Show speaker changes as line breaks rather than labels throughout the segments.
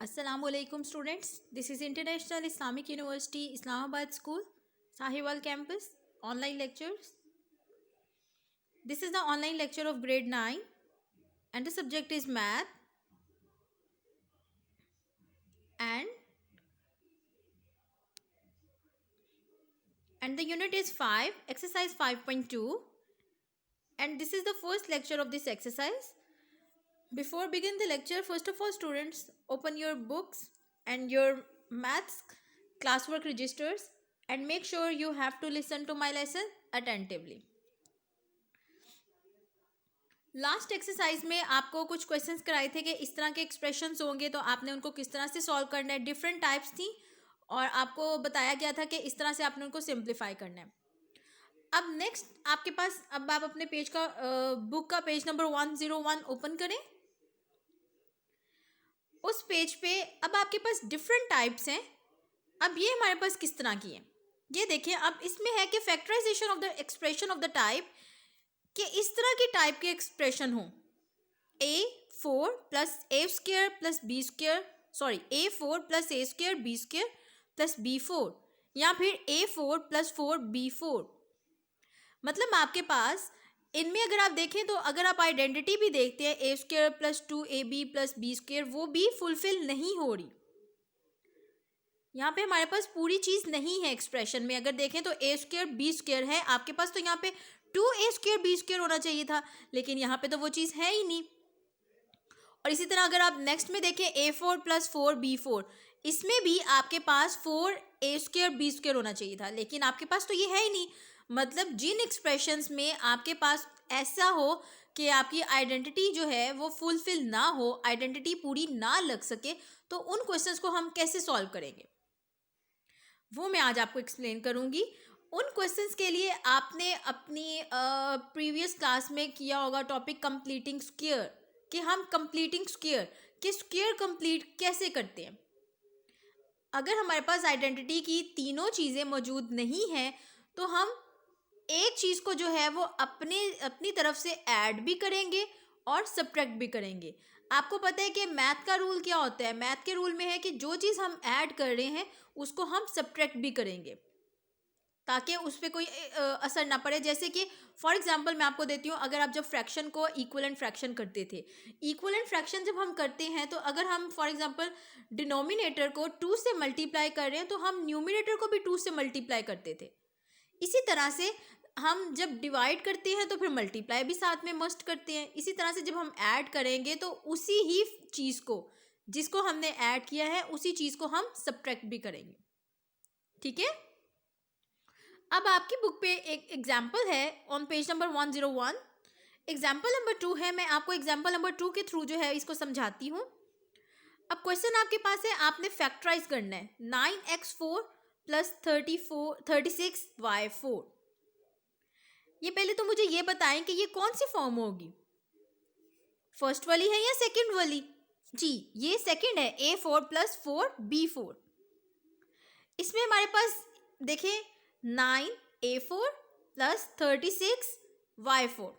Assalamualaikum students. This is International Islamic University Islamabad School, Sahiwal campus, online lectures. This is the online lecture of grade 9 and the subject is math and the unit is 5, exercise 5.2, and this is the first lecture of this exercise. Before begin the lecture, first of all students, open your books and your maths classwork registers and make sure you have to listen to my lesson attentively. Last exercise में आपको कुछ questions कराए थे कि इस तरह के expressions होंगे तो आपने उनको किस तरह से सॉल्व करना है। डिफरेंट टाइप्स थी और आपको बताया गया था कि इस तरह से आपने उनको सिंप्लीफाई करना है। अब नेक्स्ट आपके पास, अब आप अपने पेज का बुक का पेज नंबर 101 ओपन करें। उस पेज पे अब आपके पास डिफरेंट टाइप्स हैं। अब ये हमारे पास किस तरह की है, ये देखिए। अब इसमें है कि factorization of the expression of the type, कि इस तरह की टाइप के एक्सप्रेशन हो a4 plus a square plus b square, sorry a4 plus a square b square plus b4, या फिर a4 प्लस 4b4। मतलब आपके पास इनमें अगर आप देखें तो अगर आप आइडेंटिटी भी देखते हैं a square plus 2ab plus b square, वो भी फुलफिल नहीं हो रही। यहाँ पे हमारे पास पूरी चीज़ नहीं है एक्सप्रेशन में। अगर देखें तो ए स्क्र बी स्क्र है आपके पास, तो यहाँ पे 2a स्क्र बी स्क्र होना चाहिए था, लेकिन यहाँ पे तो वो चीज़ है ही नहीं। और इसी तरह अगर आप नेक्स्ट में देखें a4 प्लस 4b4, इसमें भी आपके पास 4a स्क्र बी स्क्र होना चाहिए था, लेकिन आपके पास तो ये है ही नहीं। मतलब जिन एक्सप्रेशंस में आपके पास ऐसा हो कि आपकी आइडेंटिटी जो है वो फुलफिल ना हो, आइडेंटिटी पूरी ना लग सके, तो उन क्वेश्चंस को हम कैसे सॉल्व करेंगे वो मैं आज आपको एक्सप्लेन करूँगी। उन क्वेश्चंस के लिए आपने अपनी प्रीवियस क्लास में किया होगा टॉपिक कंप्लीटिंग स्क्वायर, कि हम कंप्लीटिंग स्क्वायर कि स्क्वायर कंप्लीट कैसे करते हैं। अगर हमारे पास आइडेंटिटी की तीनों चीज़ें मौजूद नहीं हैं तो हम एक चीज़ को जो है वो अपनी तरफ से ऐड भी करेंगे और सब्ट्रैक्ट भी करेंगे। आपको पता है कि मैथ का रूल क्या होता है। मैथ के रूल में है कि जो चीज़ हम ऐड कर रहे हैं उसको हम सब्ट्रैक्ट भी करेंगे ताकि उस पर कोई असर ना पड़े। जैसे कि फॉर एग्जांपल मैं आपको देती हूँ, अगर आप जब फ्रैक्शन को इक्वलेंट फ्रैक्शन करते थे, इक्वलेंट फ्रैक्शन जब हम करते हैं तो अगर हम फॉर एग्जांपल डिनोमिनेटर को 2 से मल्टीप्लाई कर रहे हैं तो हम न्यूमिनेटर को भी 2 से मल्टीप्लाई करते थे। इसी तरह से हम जब डिवाइड करते हैं तो फिर मल्टीप्लाई भी साथ में मस्ट करते हैं। इसी तरह से जब हम ऐड करेंगे तो उसी ही चीज़ को जिसको हमने ऐड किया है उसी चीज़ को हम सब्ट्रैक्ट भी करेंगे। ठीक है। अब आपकी बुक पे एक एग्जाम्पल है on page number 101। Example number 2 है। मैं आपको एग्जाम्पल नंबर 2 के थ्रू जो है इसको समझाती हूँ। अब क्वेश्चन आपके पास है, आपने फैक्टराइज करना है 9x4 प्लस 36y4। ये पहले तो मुझे ये बताएं कि ये कौन सी फॉर्म होगी, फर्स्ट वाली है या सेकंड वाली। जी ये सेकंड है, a4 प्लस 4b4। इसमें हमारे पास देखें 9a4 प्लस 36y4।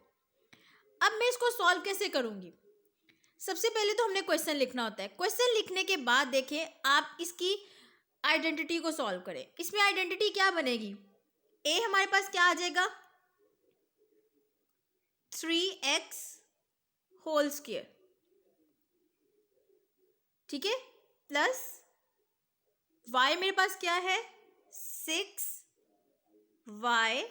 अब मैं इसको सॉल्व कैसे करूंगी। सबसे पहले तो हमने क्वेश्चन लिखना होता है। क्वेश्चन लिखने के बाद देखें आप इसकी आइडेंटिटी को सॉल्व करें। इसमें आइडेंटिटी क्या बनेगी, a हमारे पास क्या आ जाएगा 3x होल स्क्वायर, ठीक है, प्लस y मेरे पास क्या है 6y,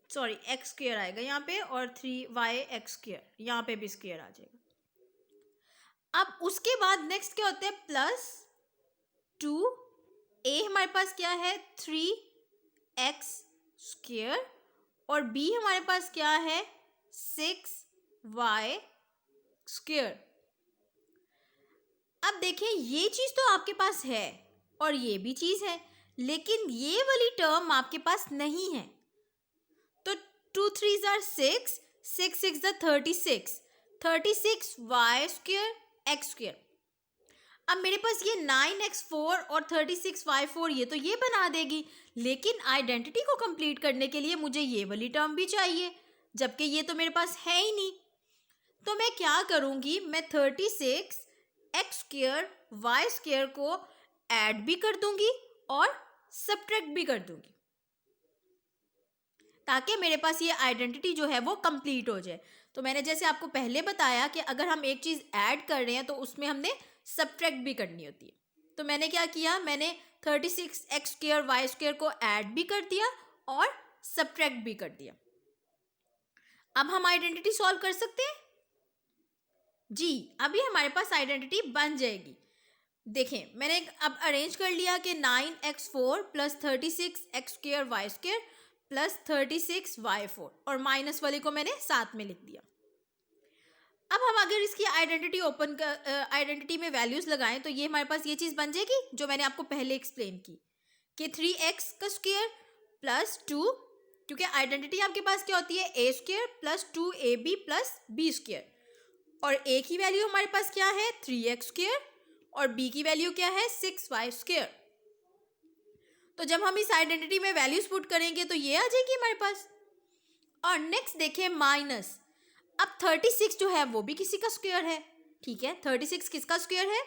सॉरी एक्स स्क्वायर आएगा यहाँ पे, और 3y एक्स स्क्वायर, यहाँ पे भी स्क्वायर आ जाएगा। अब उसके बाद नेक्स्ट क्या होता है प्लस 2a हमारे पास क्या है 3x स्क्वायर, और b हमारे पास क्या है 6y स्क्वायर। अब देखें ये चीज़ तो आपके पास है और ये भी चीज़ है, लेकिन ये वाली टर्म आपके पास नहीं है। तो 2 3s are 6, 6 6 are 36, 36y square x square. अब मेरे पास ये 9x4 और 36y4 ये तो ये बना देगी, लेकिन आइडेंटिटी को कंप्लीट करने के लिए मुझे ये वाली टर्म भी चाहिए, जबकि ये तो मेरे पास है ही नहीं। तो मैं क्या करूँगी, मैं 36 एक्स स्क्वायर वाई स्क्वायर को ऐड भी कर दूंगी और सब्ट्रैक्ट भी कर दूंगी, ताकि मेरे पास ये आइडेंटिटी जो है वो कंप्लीट हो जाए। तो मैंने जैसे आपको पहले बताया कि अगर हम एक चीज़ ऐड कर रहे हैं तो उसमें हमने सब्ट्रैक्ट भी करनी होती है। तो मैंने क्या किया, मैंने 36 एक्स स्क्वायर वाई स्क्वायर को ऐड भी कर दिया और सब्ट्रैक्ट भी कर दिया। अब हम आइडेंटिटी सॉल्व कर सकते हैं जी। अभी हमारे पास आइडेंटिटी बन जाएगी। देखें, मैंने अब अरेंज कर लिया कि 9x4 plus 36 x square y square plus 36 y4 और माइनस वाले को मैंने साथ में लिख दिया। अब हम अगर इसकी आइडेंटिटी में वैल्यूज लगाएं तो ये हमारे पास ये चीज़ बन जाएगी जो मैंने आपको पहले एक्सप्लेन की कि 3x का स्क्वायर प्लस 2, क्योंकि आइडेंटिटी आपके पास क्या होती है, a square plus 2ab plus b square, और a की वैल्यू हमारे पास क्या है 3x स्क्वायर और b की वैल्यू क्या है 6y स्क्वायर। तो जब हम इस आइडेंटिटी में वैल्यूज पुट करेंगे तो ये आ जाएगी हमारे पास। और नेक्स्ट देखें माइनस, अब 36 जो है वो भी किसी का स्क्वायर है, ठीक है। 36 किसका स्क्वायर है,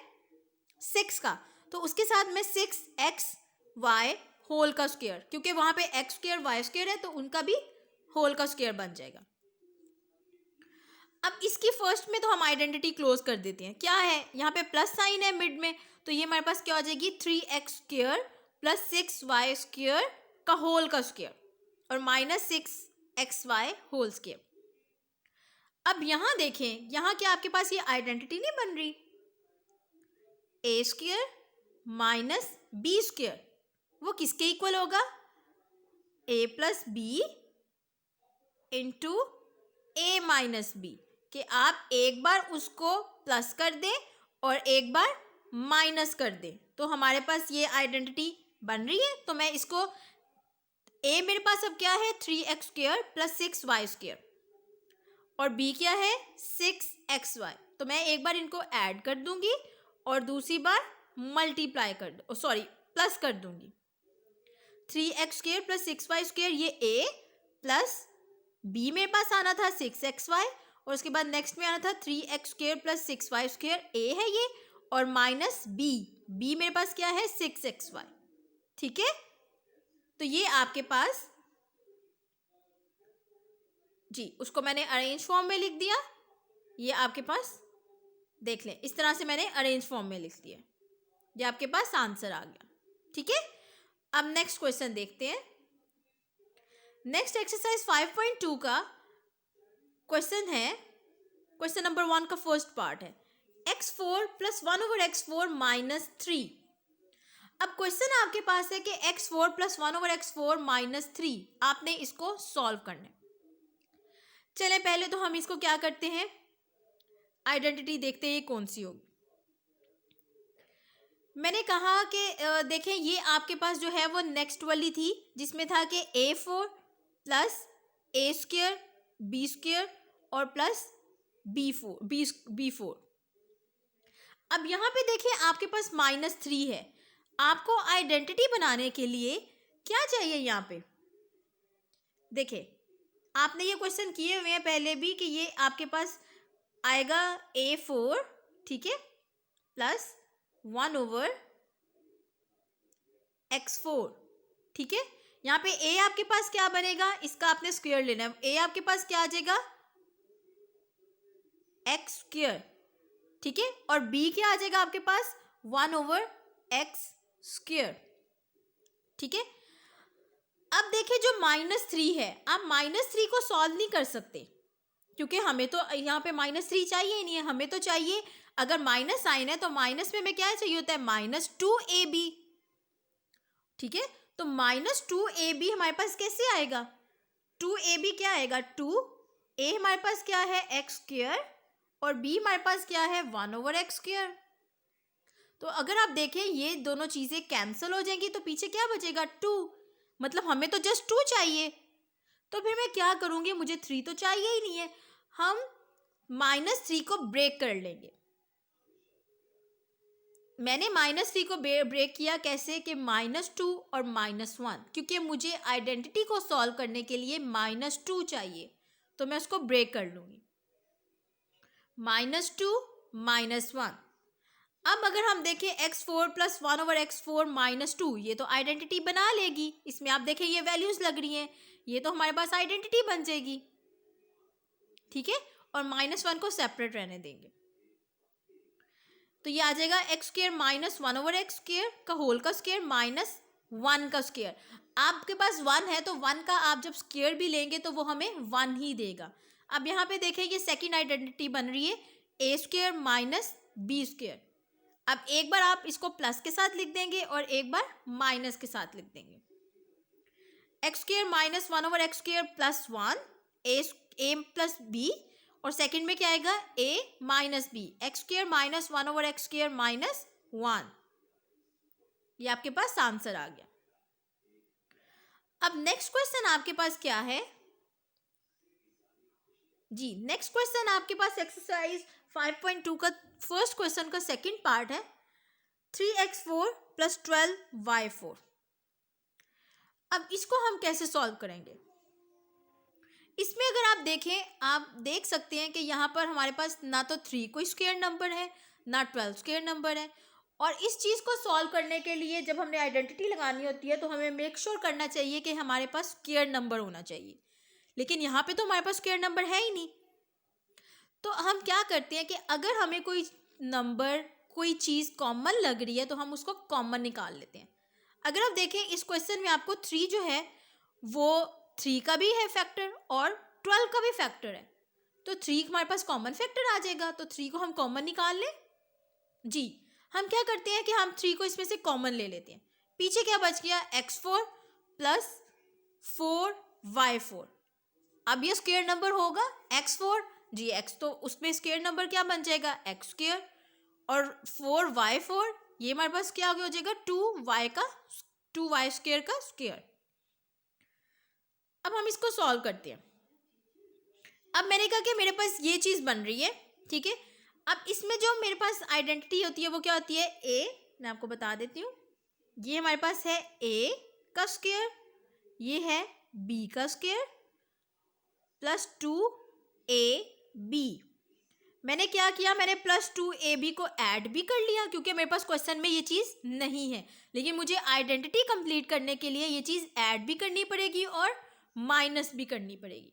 6 का, तो उसके साथ में 6xy होल का स्क्वायर, क्योंकि वहां पे x स्क्वायर वाई स्क्वायर है तो उनका भी होल का स्क्वायर बन जाएगा। अब इसकी फर्स्ट में तो हम आइडेंटिटी क्लोज कर देते हैं। क्या है, यहाँ पे प्लस साइन है मिड में, तो ये हमारे पास क्या हो जाएगी 3x square plus 6y square का होल का स्क्वायर और माइनस 6xy होल स्क्वायर। अब यहाँ देखें, यहाँ क्या आपके पास ये आइडेंटिटी नहीं बन रही, a square minus b square वो किसके इक्वल होगा, a plus b into a minus b, कि आप एक बार उसको प्लस कर दें और एक बार माइनस कर दें तो हमारे पास ये आइडेंटिटी बन रही है। तो मैं इसको a मेरे पास अब क्या है 3x square plus 6y square और b क्या है 6xy, तो मैं एक बार इनको ऐड कर दूंगी और दूसरी बार मल्टीप्लाई कर सॉरी प्लस कर दूंगी। 3x square plus 6y square ये a प्लस b मेरे पास आना था 6xy और उसके बाद नेक्स्ट में आना था 3x square plus 6y square a है ये, और माइनस b मेरे पास क्या है 6xy, ठीक है। तो ये आपके पास जी, उसको मैंने अरेंज फॉर्म में लिख दिया, ये आपके पास देख लें इस तरह से मैंने अरेंज फॉर्म में लिख दिया, ये आपके पास आंसर आ गया, ठीक है। अब नेक्स्ट क्वेश्चन देखते हैं। नेक्स्ट एक्सरसाइज 5.2 का क्वेश्चन है, क्वेश्चन नंबर 1 का फर्स्ट पार्ट है x4 प्लस 1/x4 माइनस 3। अब क्वेश्चन आपके पास है कि x4 प्लस 1/x4 माइनस 3, आपने इसको सॉल्व करना है। चले पहले तो हम इसको क्या करते हैं, आइडेंटिटी देखते हैं ये कौन सी होगी। मैंने कहा कि देखें ये आपके पास जो है वो नेक्स्ट वाली थी जिसमें था कि a4 plus a square b square और प्लस b4। अब यहाँ पे देखें आपके पास -3 है। आपको आइडेंटिटी बनाने के लिए क्या चाहिए, यहाँ पे देखें आपने ये क्वेश्चन किए हुए हैं पहले भी कि ये आपके पास आएगा a4, ठीक है, प्लस 1/x4, ठीक है। यहाँ पे a आपके पास क्या बनेगा, इसका आपने स्क्वायर लेना है, a आपके पास क्या आ जाएगा x स्क्वायर, ठीक है, और b क्या आ जाएगा आपके पास 1/x स्क्वायर, ठीक है। अब देखिए जो -3 है, आप -3 को सॉल्व नहीं कर सकते क्योंकि हमें तो यहाँ पे -3 चाहिए ही नहीं है, हमें तो चाहिए अगर माइनस साइन है तो माइनस में हमें क्या चाहिए होता है -2ab, ठीक है। तो -2ab हमारे पास कैसे आएगा, 2ab क्या आएगा 2a हमारे पास क्या है x स्क्वायर और b हमारे पास क्या है 1/x स्क्वायर। तो अगर आप देखें ये दोनों चीज़ें कैंसिल हो जाएंगी तो पीछे क्या बचेगा 2, मतलब हमें तो जस्ट 2 चाहिए। तो फिर मैं क्या करूँगी, मुझे 3 तो चाहिए ही नहीं है, हम -3 को ब्रेक कर लेंगे। मैंने -3 को ब्रेक किया कैसे कि -2 और -1, क्योंकि मुझे आइडेंटिटी को सॉल्व करने के लिए -2 चाहिए तो मैं उसको ब्रेक कर लूँगी। -2 -1, अब अगर हम देखें x4 प्लस 1/x4 माइनस 2, ये तो आइडेंटिटी बना लेगी। इसमें आप देखें ये वैल्यूज लग रही हैं, ये तो हमारे पास आइडेंटिटी बन जाएगी, ठीक है। और -1 को सेपरेट रहने देंगे, तो ये आ जाएगा एक्स स्क्र माइनस 1/x² का होल का स्क्र माइनस 1 का स्क्र। आपके पास 1 है तो 1 का आप जब स्क्र भी लेंगे तो वो हमें 1 ही देगा। अब यहाँ पे देखें ये सेकेंड आइडेंटिटी बन रही है a² माइनस b²। अब एक बार आप इसको प्लस के साथ लिख देंगे और एक बार माइनस के साथ लिख देंगे। x² minus 1/x² plus 1 a plus b, और सेकंड में क्या आएगा a minus b, x² minus 1/x² minus 1। ये आपके पास आंसर आ गया। अब नेक्स्ट क्वेश्चन आपके पास क्या है जी, नेक्स्ट क्वेश्चन आपके पास एक्सरसाइज 5.2 का फर्स्ट क्वेश्चन का सेकंड पार्ट है 3x4 प्लस 12y4। अब इसको हम कैसे सॉल्व करेंगे? इसमें अगर आप देखें, आप देख सकते हैं कि यहाँ पर हमारे पास ना तो 3 कोई स्क्वायर नंबर है ना 12 स्क्वायर नंबर है, और इस चीज़ को सॉल्व करने के लिए जब हमने आइडेंटिटी लगानी होती है तो हमें मेक श्योर करना चाहिए कि हमारे पास स्क्वायर नंबर होना चाहिए, लेकिन यहाँ पे तो हमारे पास स्क्वायर नंबर है ही नहीं। तो हम क्या करते हैं कि अगर हमें कोई नंबर कोई चीज़ कॉमन लग रही है तो हम उसको कॉमन निकाल लेते हैं। अगर आप देखें इस क्वेश्चन में आपको 3 जो है वो 3 का भी है फैक्टर और 12 का भी फैक्टर है, तो 3 हमारे पास कॉमन फैक्टर आ जाएगा, तो 3 को हम कॉमन निकाल लें। जी, हम क्या करते हैं कि हम 3 को इसमें से कॉमन ले लेते हैं। पीछे क्या बच गया x4 प्लस 4y4। अब ये स्क्वायर नंबर होगा x4 जी, x तो उसमें स्क्वायर नंबर क्या बन जाएगा x², और 4y4 ये हमारे पास क्या हो जाएगा 2y² का स्क्वायर। अब हम इसको सॉल्व करते हैं। अब मैंने कहा कि मेरे पास ये चीज़ बन रही है, ठीक है। अब इसमें जो मेरे पास आइडेंटिटी होती है वो क्या होती है a, मैं आपको बता देती हूँ। ये हमारे पास है a का स्क्वायर, ये है b का स्क्वायर प्लस 2ab। मैंने क्या किया, मैंने प्लस 2ab को ऐड भी कर लिया क्योंकि मेरे पास क्वेश्चन में ये चीज़ नहीं है, लेकिन मुझे आइडेंटिटी कंप्लीट करने के लिए ये चीज़ ऐड भी करनी पड़ेगी और माइनस भी करनी पड़ेगी।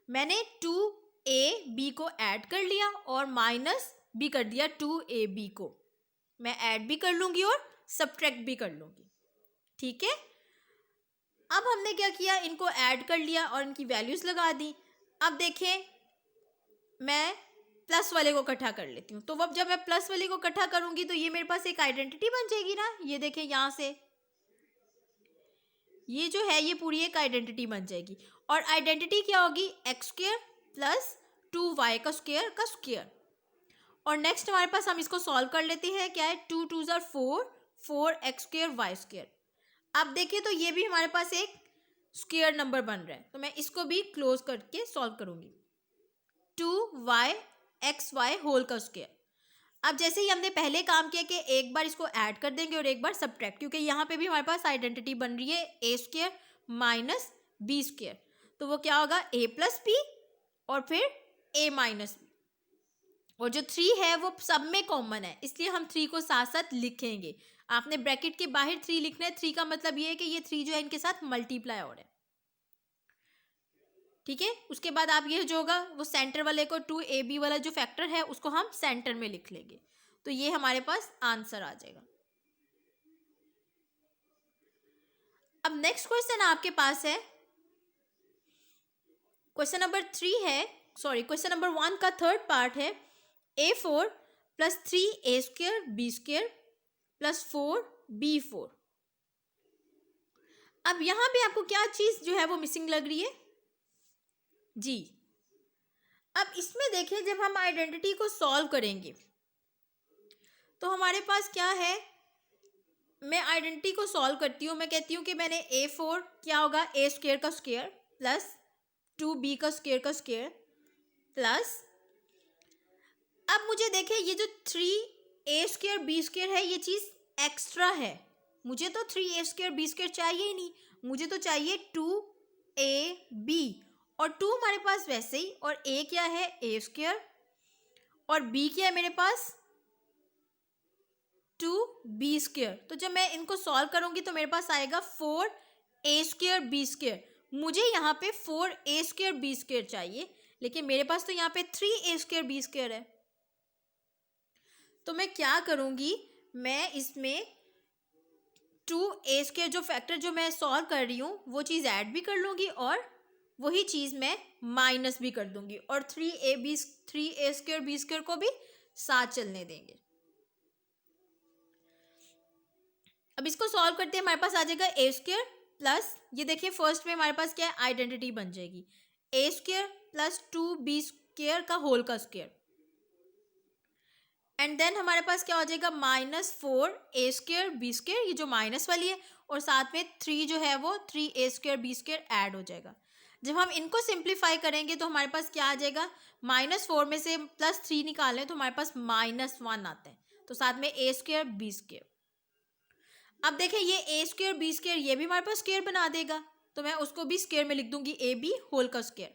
मैंने 2ab को ऐड कर लिया और माइनस भी कर दिया 2ab को। मैं ऐड भी कर लूँगी और सब्ट्रैक्ट भी कर लूँगी, ठीक है। अब हमने क्या किया, इनको ऐड कर लिया और इनकी वैल्यूज़ लगा दी। अब देखें मैं प्लस वाले को इकट्ठा कर लेती हूँ, तो अब जब मैं प्लस वाले को इकट्ठा करूँगी तो ये मेरे पास एक आइडेंटिटी बन जाएगी ना। ये देखें यहाँ से ये जो है ये पूरी एक आइडेंटिटी बन जाएगी, और आइडेंटिटी क्या होगी x² प्लस 2y का स्क्वायर। और नेक्स्ट हमारे पास हम इसको सॉल्व कर लेते हैं, क्या है 2 2 ज़ार 4, 4x² y²। अब देखिए तो ये भी हमारे पास एक स्क्वायर नंबर बन रहा है, तो मैं इसको भी क्लोज करके सॉल्व करूँगी 2yxy होल का स्क्वायर। अब जैसे ही हमने पहले काम किया कि एक बार इसको ऐड कर देंगे और एक बार सब्ट्रैक्ट, क्योंकि यहाँ पे भी हमारे पास आइडेंटिटी बन रही है a² माइनस b², तो वो क्या होगा a प्लस बी और फिर a माइनस बी, और जो 3 है वो सब में कॉमन है इसलिए हम 3 को साथ साथ लिखेंगे। आपने ब्रैकेट के बाहर 3 लिखना है, 3 का मतलब ये है कि ये 3 जो है इनके साथ मल्टीप्लाई हो रहा है, ठीक है। उसके बाद आप ये जो होगा वो सेंटर वाले को 2ab वाला जो फैक्टर है उसको हम सेंटर में लिख लेंगे, तो ये हमारे पास आंसर आ जाएगा। अब नेक्स्ट क्वेश्चन आपके पास है क्वेश्चन नंबर 1 का थर्ड पार्ट है a4 plus 3a² b² plus 4b4। अब यहाँ पे आपको क्या चीज़ जो है वो मिसिंग लग रही है जी। अब इसमें देखिए जब हम आइडेंटिटी को सॉल्व करेंगे तो हमारे पास क्या है, मैं आइडेंटिटी को सॉल्व करती हूँ, मैं कहती हूँ कि मैंने a4 क्या होगा a² का स्क्वायर प्लस 2b का स्क्वायर प्लस, अब मुझे देखें ये जो 3a² b² है ये चीज़ एक्स्ट्रा है, मुझे तो 3a² b² चाहिए ही नहीं, मुझे तो चाहिए 2ab, और 2 हमारे पास वैसे ही, और a क्या है a² और b क्या है मेरे पास 2b²। तो जब मैं इनको सॉल्व करूंगी तो मेरे पास आएगा 4a²b²। मुझे यहाँ पे 4a²b² चाहिए, लेकिन मेरे पास तो यहाँ पे 3a²b² है। तो मैं क्या करूँगी, मैं इसमें 2a² जो फैक्टर जो मैं सॉल्व कर रही हूँ वो चीज़ ऐड भी कर लूँगी और वही चीज़ मैं माइनस भी कर दूँगी, और 3a² को भी साथ चलने देंगे। अब इसको सॉल्व करते हैं, हमारे पास आ जाएगा a² प्लस, ये देखिए फर्स्ट में हमारे पास क्या है, आइडेंटिटी बन जाएगी, a² प्लस 2b² का होल का स्क्वायर, एंड देन हमारे पास क्या हो जाएगा, -4a²b², ये जो माइनस वाली है, और साथ में 3 जो है वो 3a²b² ऐड हो जाएगा। जब हम इनको सिंप्लीफाई करेंगे तो हमारे पास क्या आ जाएगा, -4 में से +3 निकालें तो हमारे पास -1 आता है, तो साथ में a²b²। अब देखें ये a²b² ये भी हमारे पास स्क्वायर बना देगा, तो मैं उसको भी स्क्वायर में लिख दूंगी, ab होल का स्क्वायर।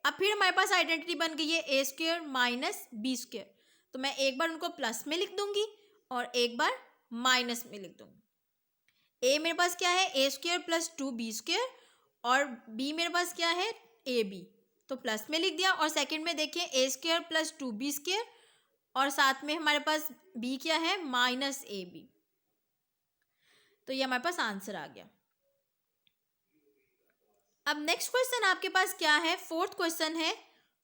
अब फिर हमारे पास आइडेंटिटी बन गई है a² माइनस b², तो मैं एक बार उनको प्लस में लिख दूंगी और एक बार माइनस में लिख दूंगी। a मेरे पास क्या है, a² प्लस 2b² और b मेरे पास क्या है, ab, तो प्लस में लिख दिया, और सेकंड में देखिए a² प्लस 2b² और साथ में हमारे पास b क्या है, -ab। तो ये हमारे पास आंसर आ गया। अब नेक्स्ट क्वेश्चन आपके पास क्या है, फोर्थ क्वेश्चन है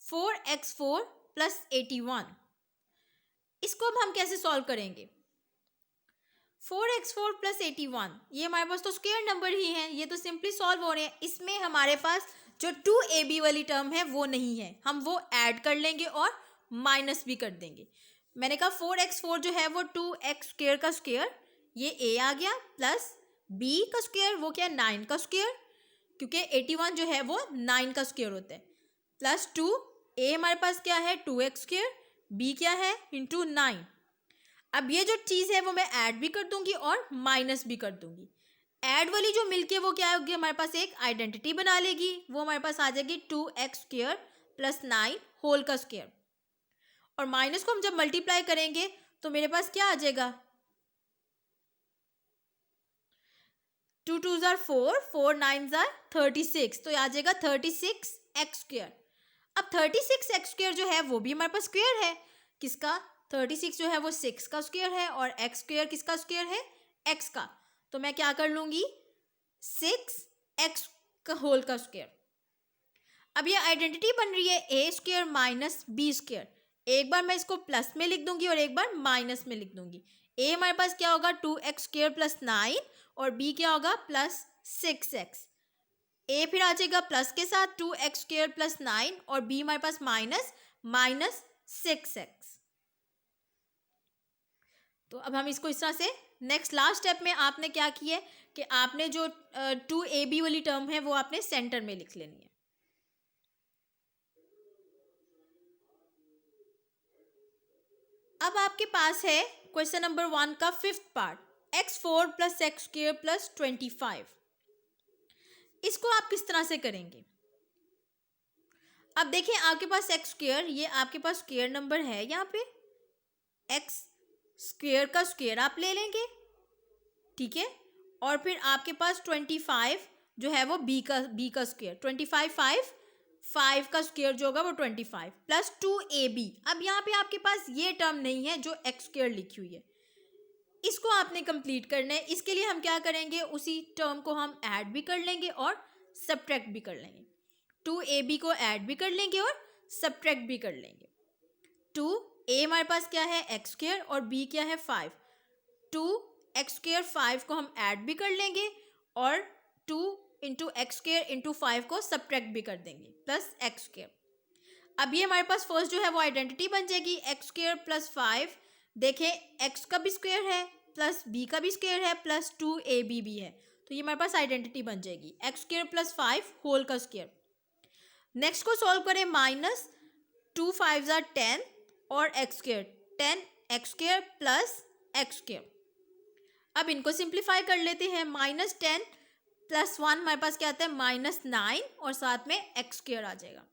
4x4 प्लस 81। इसको अब हम कैसे सॉल्व करेंगे, 4x4 प्लस 81 ये हमारे पास तो स्क्वायर नंबर ही है, ये तो सिंपली सॉल्व हो रहे हैं। इसमें हमारे पास जो 2ab वाली टर्म है वो नहीं है, हम वो ऐड कर लेंगे और माइनस भी कर देंगे। मैंने कहा 4x4 जो है वो 2x² का स्क्वायर, ये a आ गया, प्लस b का स्क्वायर वो क्या है, 9 का स्क्वायर, क्योंकि 81 जो है वो 9 का स्क्वायर होता है, प्लस 2 a हमारे पास क्या है, 2x², b क्या है, इंटू 9। अब ये जो चीज़ है वो मैं ऐड भी कर दूंगी और माइनस भी कर दूंगी। ऐड वाली जो मिलके वो क्या होगी, हमारे पास एक आइडेंटिटी बना लेगी, वो हमारे पास आ जाएगी 2x² प्लस 9 होल का स्क्वायर, और माइनस को हम जब मल्टीप्लाई करेंगे तो मेरे पास क्या आ जाएगा, 2 2 ज़ार 4, 4 9 ज़ार 36, तो आ जाएगा 36x²। अब 36x² जो है वो भी हमारे पास स्क्वायर है, किसका, 36 जो है वो 6 का स्क्वायर है, और x² किसका स्क्वायर है, x का, तो मैं क्या कर लूँगी, 6x का होल का स्क्वायर। अब ये आइडेंटिटी बन रही है a² माइनस b², एक बार मैं इसको प्लस में लिख दूंगी और एक बार माइनस में लिख दूंगी। a हमारे पास क्या होगा, 2x² प्लस 9, और b क्या होगा, प्लस 6x। a फिर आ जाएगा प्लस के साथ 2x² प्लस 9, और b हमारे पास माइनस 6x। तो अब हम इसको इस तरह से, नेक्स्ट लास्ट स्टेप में आपने क्या किया है कि आपने जो 2ab वाली टर्म है वो आपने सेंटर में लिख लेनी है। अब आपके पास है क्वेश्चन नंबर 1 का 5th part, x4 plus x² plus 25। इसको आप किस तरह से करेंगे, अब देखिए आपके पास x², ये आपके पास स्क्वायर नंबर है, यहाँ पे x² का स्क्वायर आप ले लेंगे, ठीक है, और फिर आपके पास 25 जो है वो b का स्क्वायर, 25 5 का स्क्वायर जो होगा वो 25 प्लस 2ab। अब यहाँ पे आपके पास ये टर्म नहीं है जो x² लिखी हुई है, इसको आपने कंप्लीट करना है। इसके लिए हम क्या करेंगे, उसी टर्म को हम ऐड भी कर लेंगे और सब्ट्रैक्ट भी कर लेंगे, 2ab को ऐड भी कर लेंगे और सब्ट्रैक्ट भी कर लेंगे। 2a हमारे पास क्या है, x² और b क्या है 5, 2x² 5 को हम ऐड भी कर लेंगे और 2 इंटू x² इंटू 5 को सब्ट्रैक्ट भी कर देंगे, प्लस x²। अब ये हमारे पास फर्स्ट जो है वो आइडेंटिटी बन जाएगी, x² प्लस 5, देखें x का भी स्क्वायर है प्लस b का भी स्क्वायर है प्लस 2ab भी है, तो ये हमारे पास आइडेंटिटी बन जाएगी, x² प्लस 5 होल का स्क्वायर। नेक्स्ट को सॉल्व करें, माइनस 2 5 ज़ार 10 और x², 10x² प्लस x²। अब इनको सिंप्लीफाई कर लेते हैं, -10 प्लस 1 हमारे पास क्या आता है, -9, और साथ में x² आ जाएगा,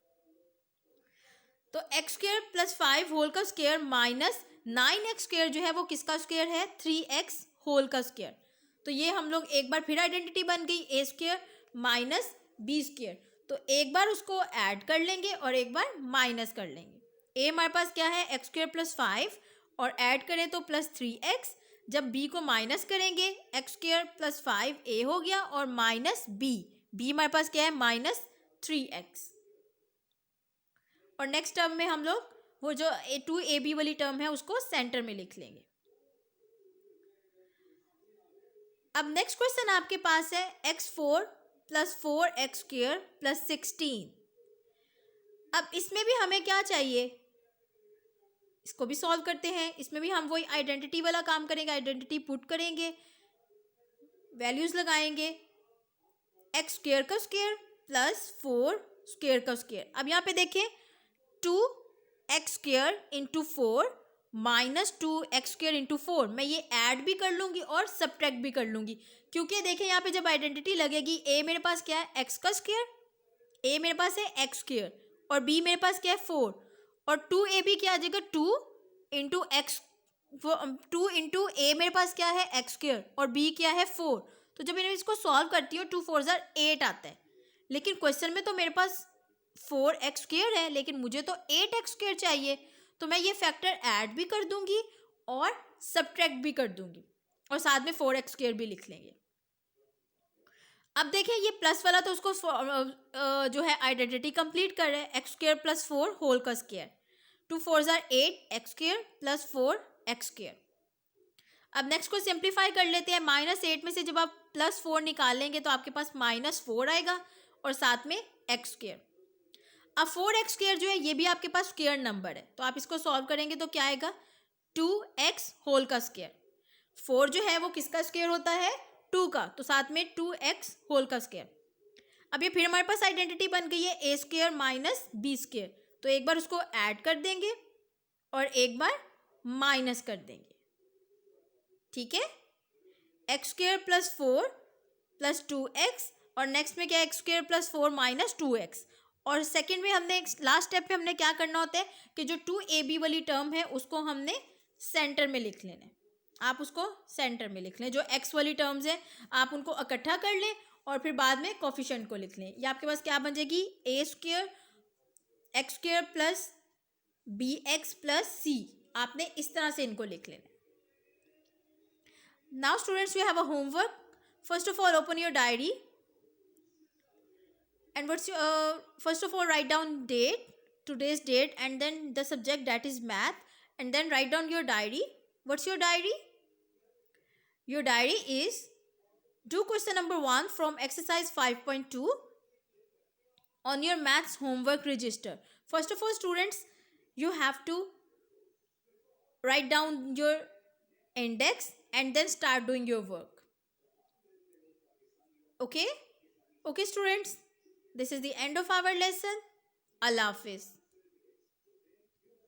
तो x² प्लस 5 होल का स्क्वायर माइनस 9x² जो है वो किसका स्क्वायर है, 3x होल का स्क्वायर। तो ये हम लोग एक बार फिर आइडेंटिटी बन गई a² माइनस b²। तो एक बार उसको ऐड कर लेंगे और एक बार माइनस कर लेंगे। a हमारे पास क्या है, x² प्लस 5 और ऐड करें तो प्लस 3x। जब b को माइनस करेंगे x² प्लस 5a हो गया और माइनस b हमारे पास क्या है, माइनस 3x। और नेक्स्ट टर्म में हम लोग वो जो 2ab वाली टर्म है उसको सेंटर में लिख लेंगे। अब नेक्स्ट क्वेश्चन आपके पास है x4 प्लस 4x² प्लस 16। अब इसमें भी हमें क्या चाहिए, इसको भी सॉल्व करते हैं। इसमें भी हम वही आइडेंटिटी वाला काम करेंगे, आइडेंटिटी पुट करेंगे, वैल्यूज लगाएंगे, x² का स्क्वायर प्लस 4 का स्क्वायर। अब यहाँ पे देखें 2x² into 4 minus 2x² into 4, मैं ये ऐड भी कर लूँगी और सब्ट्रैक्ट भी कर लूँगी, क्योंकि देखें यहाँ पे जब आइडेंटिटी लगेगी a मेरे पास क्या है, x का स्क्वायर, a मेरे पास है x² और b मेरे पास क्या है 4 और 2ab क्या आ जाएगा 2 इंटू एक्स, 2 इंटू a मेरे पास क्या है x² और b क्या है 4। तो जब मैं इसको सॉल्व करती हूँ 2 4 8 आता है, लेकिन क्वेश्चन में तो मेरे पास 4x² है, लेकिन मुझे तो 8x² चाहिए। तो मैं ये फैक्टर ऐड भी कर दूंगी और सब्ट्रैक्ट भी कर दूंगी और साथ में 4x² भी लिख लेंगे। अब देखें ये प्लस वाला तो उसको जो है आइडेंटिटी कंप्लीट कर रहे हैं, x² प्लस 4 होल का स्क्वायर, 2 4 8 x² प्लस 4x²। अब नेक्स्ट को सिंप्लीफाई कर लेते हैं। -8 में से जब आप +4 निकालेंगे तो आपके पास -4 आएगा और साथ में x²। अब 4x² जो है ये भी आपके पास स्क्वायर नंबर है, तो आप इसको सॉल्व करेंगे तो क्या आएगा, 2x होल का स्क्वायर। 4 जो है वो किसका स्क्वायर होता है, 2 का, तो साथ में 2x होल का स्क्वायर। अब ये फिर हमारे पास आइडेंटिटी बन गई है a² माइनस b², तो एक बार उसको ऐड कर देंगे और एक बार माइनस कर देंगे। ठीक है, x² प्लस 4 प्लस 2x और नेक्स्ट में क्या है, x² प्लस 4 माइनस 2x। और सेकंड में हमने लास्ट स्टेप पे हमने क्या करना होता है कि जो 2ab वाली टर्म है उसको हमने सेंटर में लिख लेना है। आप उसको सेंटर में लिख लें, जो x वाली टर्म्स हैं आप उनको इकट्ठा कर लें और फिर बाद में कोफिशिएंट को लिख लें। ये आपके पास क्या बन जाएगी, a² x² plus bx plus c। आपने इस तरह से इनको लिख लेना। Now students, you have a homework. First of all, open your diary. And first of all, write down date, today's date, and then the subject, that is math, and then write down your diary. What's your diary? Your diary is, do question number 1 from exercise 5.2 on your maths homework register. First of all, students, you have to write down your index and then start doing your work. Okay, students, this is the end of our lesson. Allah Hafiz.